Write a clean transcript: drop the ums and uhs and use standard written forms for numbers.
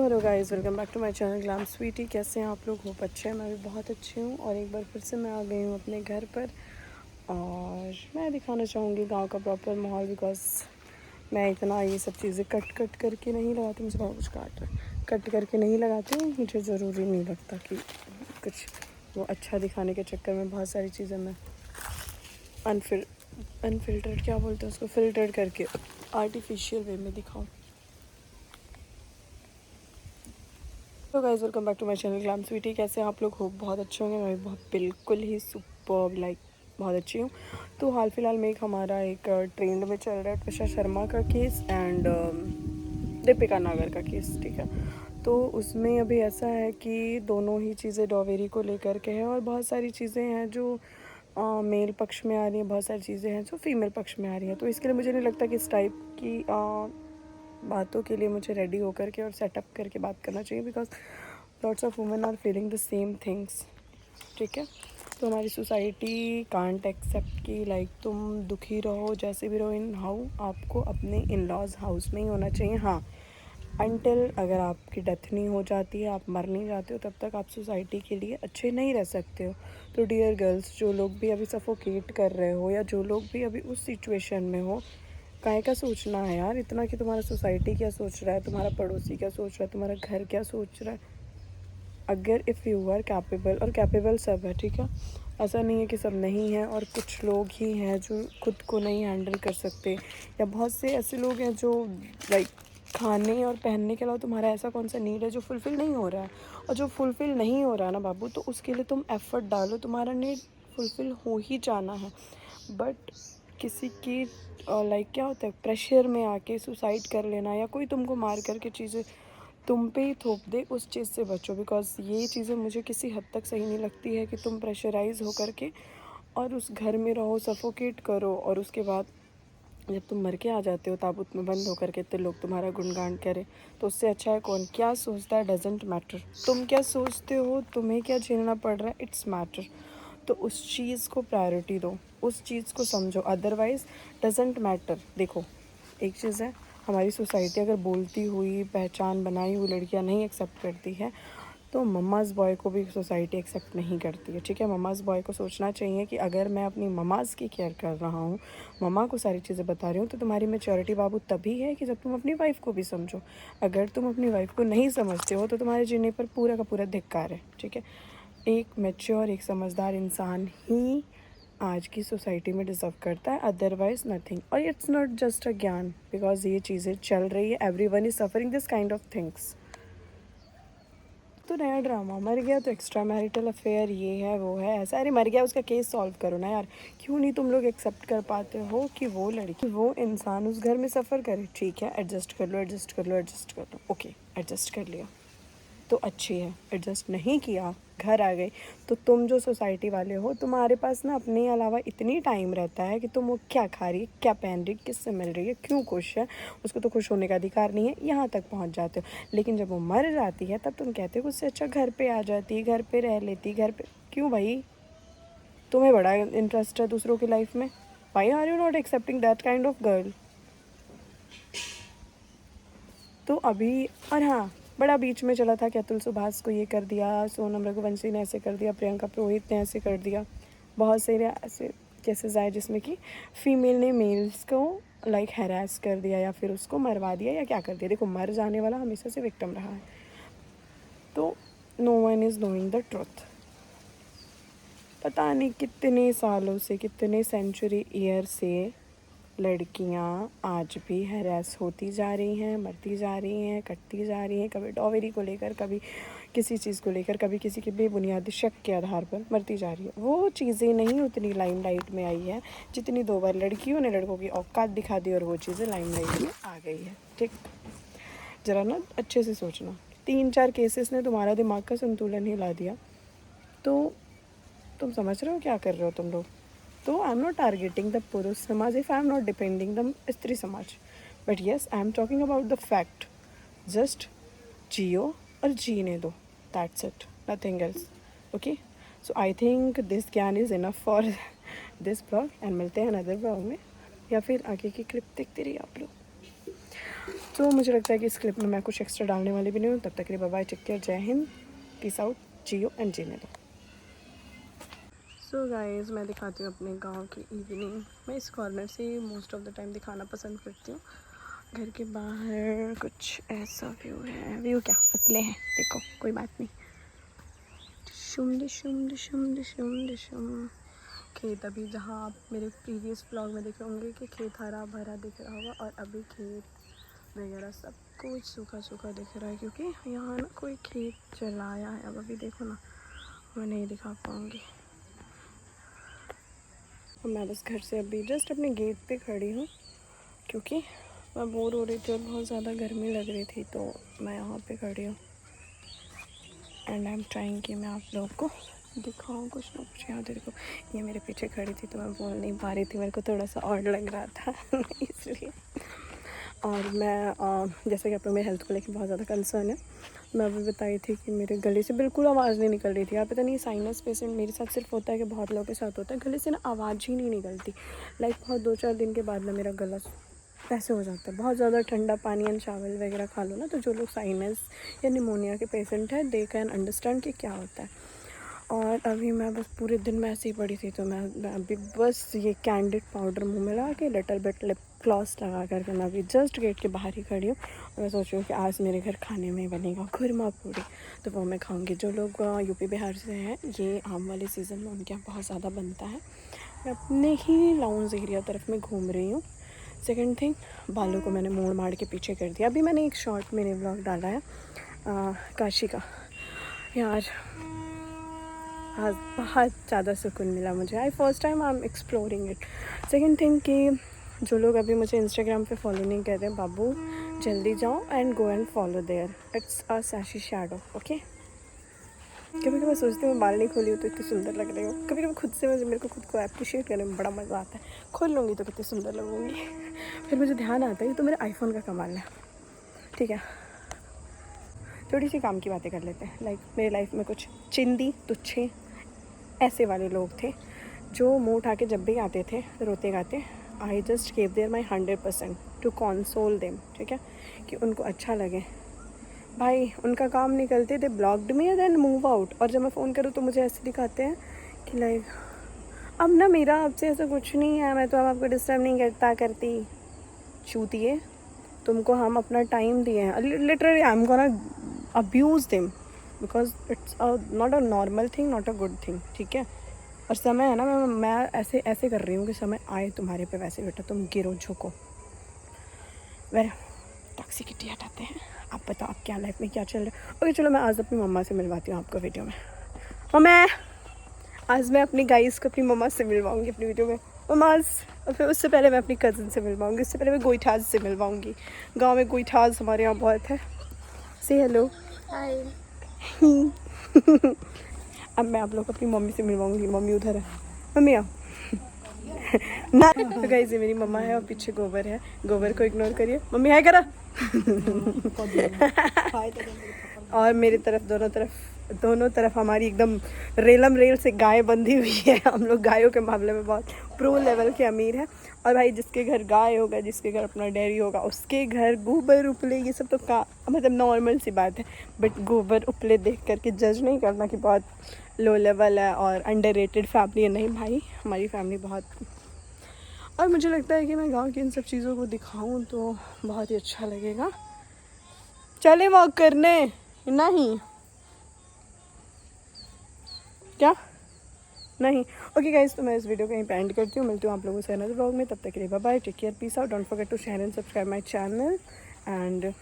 Hello guys, welcome back to my channel glam sweety. कैसे हैं आप लोग? होप अच्छे हैं। मैं भी बहुत अच्छी हूँ और एक बार फिर से मैं आ गई हूँ अपने घर पर और मैं दिखाना चाहूँगी गांव का प्रॉपर माहौल। बिकॉज मैं इतना ये सब चीज़ें कट करके नहीं लगाती। मुझे बहुत कुछ काट रहा है, कट करके नहीं लगाती हूँ। मुझे ज़रूरी नहीं लगता कि कुछ वो अच्छा दिखाने के चक्कर में बहुत सारी चीज़ें मैं अनफिल्टर्ड क्या बोलते हैं उसको, फिल्टर्ड करके आर्टिफिशियल वे में दिखाऊँ। तो guys, welcome back to my channel glam sweety. कैसे हैं आप लोग? होप बहुत अच्छे होंगे। मैं भी बहुत बिल्कुल ही सुपर बहुत अच्छी हूँ। तो हाल फिलहाल में हमारा एक ट्रेंड में चल रहा है त्विषा शर्मा का केस एंड दीपिका नागर का केस, ठीक है। तो उसमें अभी ऐसा है कि दोनों ही चीज़ें डॉवेरी को लेकर के हैं और बहुत सारी चीज़ें हैं जो मेल पक्ष में आ रही हैं, बहुत सारी चीज़ें हैं जो फीमेल पक्ष में आ रही हैं। तो इसके लिए मुझे नहीं लगता कि इस टाइप की बातों के लिए मुझे रेडी होकर के और सेटअप करके बात करना चाहिए। Because lots of women are feeling the same things, ठीक है। तो हमारी सोसाइटी कांट एक्सेप्ट कि तुम दुखी रहो, जैसे भी रहो, इन हाउ आपको अपने इन लॉज हाउस में ही होना चाहिए। हाँ, अनटिल अगर आपकी डेथ नहीं हो जाती है, आप मर नहीं जाते हो, तब तक आप सोसाइटी के लिए अच्छे नहीं रह सकते हो। तो डियर गर्ल्स, जो लोग भी अभी सफोकेट कर रहे हो या जो लोग भी अभी उस सिचुएशन में हो, काहे का सोचना है यार इतना कि तुम्हारा सोसाइटी क्या सोच रहा है, तुम्हारा पड़ोसी क्या सोच रहा है, तुम्हारा घर क्या सोच रहा है। अगर इफ़ यू आर कैपेबल, और कैपेबल सब है, ठीक है, ऐसा नहीं है कि सब नहीं है और कुछ लोग ही हैं जो खुद को नहीं हैंडल कर सकते, या बहुत से ऐसे लोग हैं जो खाने और पहनने के अलावा तुम्हारा ऐसा कौन सा नीड है जो फुलफ़िल नहीं हो रहा है। और जो फुलफ़िल नहीं हो रहा है ना बाबू, तो उसके लिए तुम एफ़र्ट डालो, तुम्हारा नीड फुलफ़िल हो ही जाना है। बट किसी की क्या होता है, प्रेशर में आके सुसाइड कर लेना या कोई तुमको मार करके चीज़ें तुम पे ही थोप दे, उस चीज़ से बचो। बिकॉज ये चीज़ें मुझे किसी हद तक सही नहीं लगती है कि तुम प्रेशराइज हो करके और उस घर में रहो, सफोकेट करो और उसके बाद जब तुम मर के आ जाते हो ताबूत में बंद होकर के, तो लोग तुम्हारा गुणगान करें। तो उससे अच्छा है कौन क्या सोचता है डजेंट मैटर। तुम क्या सोचते हो, तुम्हें क्या झेलना पड़ रहा है, इट्स मैटर। तो उस चीज़ को प्रायोरिटी दो, उस चीज़ को समझो, अदरवाइज डजेंट मैटर। देखो, एक चीज़ है, हमारी सोसाइटी अगर बोलती हुई पहचान बनाई हुई लड़कियां नहीं एक्सेप्ट करती है, तो मम्माज़ बॉय को भी सोसाइटी एक्सेप्ट नहीं करती है, ठीक है। मम्माज़ बॉय को सोचना चाहिए कि अगर मैं अपनी मम्माज़ की केयर कर रहा हूँ, मम्मा को सारी चीज़ें बता रही हूँ, तो तुम्हारी मैच्योरिटी बाबू तभी है कि जब तुम अपनी वाइफ को भी समझो। अगर तुम अपनी वाइफ को नहीं समझते हो तो तुम्हारे जीने पर पूरा का पूरा धिक्कार है, ठीक है। एक मैच्योर, एक समझदार इंसान ही आज की सोसाइटी में डिज़र्व करता है, अदरवाइज नथिंग। और इट्स नॉट जस्ट अ ज्ञान, बिकॉज ये चीज़ें चल रही है, everyone is suffering this kind of things. तो नया ड्रामा, मर गया तो एक्स्ट्रा मैरिटल अफेयर, ये है वो है ऐसा। अरे मर गया, उसका केस सॉल्व करो ना यार। क्यों नहीं तुम लोग एक्सेप्ट कर पाते हो कि वो लड़की, वो इंसान उस घर में सफ़र करे? ठीक है, एडजस्ट कर लो, एडजस्ट कर लो, एडजस्ट कर लो, ओके, एडजस्ट कर लिया तो अच्छी है। एडजस्ट नहीं किया, घर आ गई, तो तुम जो सोसाइटी वाले हो, तुम्हारे पास ना अपने अलावा इतनी टाइम रहता है कि तुम वो क्या खा रही है, क्या पहन रही है, किससे मिल रही है, क्यों खुश है, उसको तो खुश होने का अधिकार नहीं है, यहाँ तक पहुँच जाते हो। लेकिन जब वो मर जाती है तब तुम कहते हो उससे अच्छा घर पे आ जाती, घर पे रह लेती, घर पे। क्यों भाई, तुम्हें बड़ा इंटरेस्ट है दूसरों की लाइफ में? Why are you not accepting that kind of girl? तो अभी, और हाँ, बड़ा बीच में चला था कि अतुल सुभाष को ये कर दिया, सोनम रघुवंशी ने ऐसे कर दिया, प्रियंका पुरोहित ने ऐसे कर दिया। बहुत सारे ऐसे केसेस आए जिसमें कि फीमेल ने मेल्स को हैरास कर दिया या फिर उसको मरवा दिया या क्या कर दिया। देखो, मर जाने वाला हमेशा से विक्टिम रहा है। तो no one is knowing the truth. पता नहीं कितने सालों से, कितने सेंचुरी ईयर से लड़कियां आज भी हैरेस होती जा रही हैं, मरती जा रही हैं, कटती जा रही हैं, कभी डॉवेरी को लेकर, कभी किसी चीज़ को लेकर, कभी किसी के बेबुनियादी शक के आधार पर मरती जा रही है। वो चीज़ें नहीं उतनी लाइमलाइट में आई है जितनी 2 बार लड़कियों ने लड़कों की औकात दिखा दी और वो चीज़ें लाइमलाइट में आ गई है, ठीक। ज़रा ना अच्छे से सोचना, 3-4 केसेस ने तुम्हारा दिमाग का संतुलन हिला दिया। तो तुम समझ रहे हो क्या कर रहे हो तुम लोग? तो I am not targeting the पुरुष समाज, if I am not depending the स्त्री समाज, but yes I am talking about the fact. Just जियो और जीने दो, that's it, nothing else, okay. So I think this gyan is enough for this blog and मिलते हैं अनदर ब्लॉग में, या फिर आगे की क्लिप देखते रहिए आप लोग। तो मुझे लगता है कि इस क्लिप में मैं कुछ एक्स्ट्रा डालने वाली भी नहीं हूँ। तब तक के लिए बाय बाय, टेक केयर, जय Hind, peace out, Jio and जीने दो। सो गाइस, मैं दिखाती हूँ अपने गांव की इवनिंग। मैं इस कॉर्नर से मोस्ट ऑफ द टाइम दिखाना पसंद करती हूँ। घर के बाहर कुछ ऐसा व्यू है। व्यू क्या, उपले हैं, देखो, कोई बात नहीं। शुम डिशुम डिशुम डिशुम डिशुम। खेत अभी, जहाँ आप मेरे प्रीवियस ब्लॉग में देखे होंगे कि खेत हरा भरा दिख रहा होगा, और अभी खेत वगैरह सब कुछ सूखा सूखा दिख रहा है, क्योंकि यहाँ ना कोई खेत चलाया है। अब अभी देखो ना, मैं नहीं दिखा पाऊँगी। मैं बस घर से अभी जस्ट अपने गेट पे खड़ी हूँ, क्योंकि मैं बोर हो रही थी और बहुत ज़्यादा गर्मी लग रही थी, तो मैं यहाँ पे खड़ी हूँ। एंड आई एम ट्राइंग कि मैं आप लोगों को दिखाऊँ कुछ ना कुछ। यहाँ देखो, ये मेरे पीछे खड़ी थी तो मैं बोल नहीं पा रही थी, मेरे को थोड़ा सा ऑड लग रहा था इसलिए। और मैं जैसे कि आप लोग मेरे हेल्थ को लेकर बहुत ज़्यादा कंसर्न है, मैं अभी बताई थी कि मेरे गले से बिल्कुल आवाज़ नहीं निकल रही थी। यार पता नहीं साइनस पेशेंट मेरे साथ सिर्फ होता है कि बहुत लोगों के साथ होता है, गले से ना आवाज़ ही नहीं निकलती। लाइक बहुत 2-4 दिन के बाद ना मेरा गला ऐसे हो जाता है। बहुत ज़्यादा ठंडा पानी एंड चावल वगैरह खा लो ना, तो जो लोग साइनस या निमोनिया के पेशेंट हैं, दे कैन अंडरस्टैंड कि क्या होता है। और अभी मैं बस पूरे दिन में ऐसे ही पड़ी थी, तो मैं अभी बस ये कैंडिड पाउडर मुँह में लगा के, लिटिल बिट लिप ग्लॉस लगा करके मैं अभी जस्ट गेट के बाहर ही खड़ी हूँ। और मैं सोच रही हूँ कि आज मेरे घर खाने में बनेगा खुरमा पूरी, तो वो मैं खाऊंगी। जो लोग यूपी बिहार से हैं, ये आम वाले सीज़न में उनके यहाँ बहुत ज़्यादा बनता है। मैं अपने ही लाउंज एरिया तरफ में घूम रही हूँ। सेकेंड थिंग, बालों को मैंने मोड़ मार के पीछे कर दिया। अभी मैंने एक शॉर्ट मेरे व्लॉग डाला है काशी का। यार आज बहुत ज़्यादा सुकून मिला मुझे। I first time I am exploring it. Second thing कि जो लोग अभी मुझे इंस्टाग्राम पे फॉलो नहीं कर रहे, बाबू जल्दी जाओ and go and follow there, it's a sassy shadow, okay. कभी कभी सोचती हूँ मैं बाल नहीं खोली हूँ तो इतनी सुंदर लग रही हूँ। कभी कभी खुद से मेरे को खुद को अप्रिशिएट करने में बड़ा मज़ा आता है। खोल लूँगी तो कितनी सुंदर लगूँगी। फिर मुझे ध्यान आता है, तो मेरे आईफोन का कमाल है। ठीक है, थोड़ी सी काम की बातें कर लेते हैं। लाइक मेरी लाइफ में कुछ चिंदी तुच्छे ऐसे वाले लोग थे जो मुँह उठा के जब भी आते थे रोते गाते, I just gave their my 100% to console them. ठीक है, कि उनको अच्छा लगे। भाई उनका काम निकलते, they blocked me then move out. और जब मैं फ़ोन करूँ तो मुझे ऐसे दिखाते हैं कि लाइक अब ना मेरा आपसे ऐसा कुछ नहीं है, मैं तो अब आपको डिस्टर्ब नहीं करती। चूतिए, तुमको हम अपना टाइम दिए हैं। Literally I am gonna abuse them because it's not a normal thing, not a good thing. ठीक है, और समय है ना, मैं ऐसे कर रही हूँ कि समय आए तुम्हारे पे वैसे, बेटा तुम गिरो झुको। वेल, टॉक्सिसिटी हटाते हैं। आप बताओ आप क्या लाइफ में क्या चल रहा है। ओके चलो, मैं आज अपनी मम्मा से मिलवाती हूँ आपको वीडियो में। मम्मा, आज मैं अपनी गाइस को अपनी मम्मा से मिलवाऊंगी अपनी वीडियो में। मम्माज, और फिर उससे पहले मैं अपनी कज़न से मिलवाऊंगी। उससे पहले मैं गोईठाज से मिलवाऊंगी। गांव में गोईठाज हमारे यहाँ बहुत है। से हेलो, हाय। अब मैं आप लोग को अपनी मम्मी से मिलवाऊंगी। मम्मी उधर है, मम्मी आओ ना। तो गाइस, ये मेरी मम्मा है और पीछे गोबर है। गोबर को इग्नोर करिए। मम्मी हाय करा। और मेरी तरफ दोनों तरफ हमारी एकदम रेलम रेल से गाय बंधी हुई है। हम लोग गायों के मामले में बहुत प्रो लेवल के अमीर हैं। और भाई जिसके घर गाय होगा, जिसके घर अपना डेयरी होगा, उसके घर गोबर उपले ये सब तो का मतलब नॉर्मल सी बात है। बट गोबर उपले देख करके जज नहीं करना कि बहुत लो लेवल है और अंडररेटेड फैमिली है। नहीं भाई, हमारी फैमिली बहुत। और मुझे लगता है कि मैं गांव की इन सब चीज़ों को दिखाऊं तो बहुत ही अच्छा लगेगा। चले वॉक करने, नहीं क्या नहीं। ओके गाइस, तो मैं इस वीडियो को यहीं पे एंड करती हूँ। मिलती हूँ आप लोगों से अनदर व्लॉग में। तब तक के लिए bye bye, take care, peace out, don't forget to share and subscribe my channel and